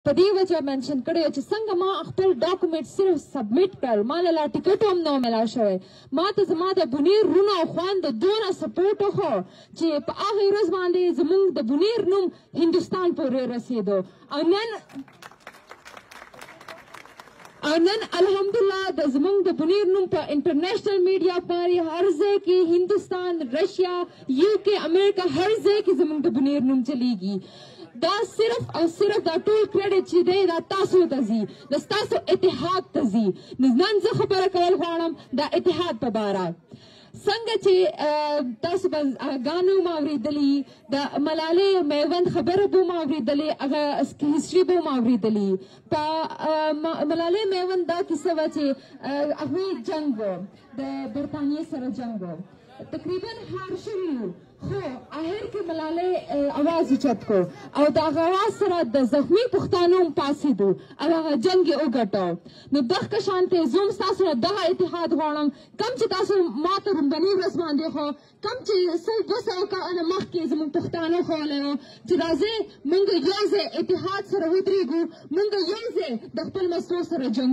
په دې وجه منشن کړی چې څنګه ما خپل ډاکومنټ صرف سبمیټ کړ، ما لا ټیکټ هم نه ملا شوی، ما ته زما د بونیر رونه او خویندو دونه سپورټ وکړو چې په هغې ورځ باندې زموږ د بونیر نوم هندوستان پورې رسېدو. او نن الحمدلله د زموږ د بونیر نوم په انټرنیشنل میډیا باندې هر ځای کې هندوستان، رشیا، UK، امریکا هر ځای کې زموږ د بونیر نوم چلیږي. دا صرف او صرف دا ټول کریډټ چې دی دا تاسو ته ځي، د ستاسو اتحاد ته ځي. نن زه خبره کول غواړم د اتحاد په باره. څنګه چې تاسو به غانو ما اورېدلي، د ملالۍ میوند خبره به مو اورېدلې، هغه هسټري به مو اورېدلي. په ملالۍ میوند دا کیسه وه چې هغوی جنګ و، د برطانیې سره جنګ و، تقریبا هار شوي وو، خو آخر کې ملالۍ اواز اوچت کړو او د هغه اواز سره د زخمي پښتانه هم پاڅېدو او هغه جنګ یې وګټو. نو دغه شانتې زه هم ستاسو نه دغه اتحاد غواړم، کوم چې تاسو ما ته رومبنۍ ورځ باندې خو کوم چې 200 کاله مخکې زموږ پښتانه ښوولی وو چې راځئ موږ یو ځای اتحاد سره ودرېږو، موږ یو ځای د خپل مسلو سره جنګ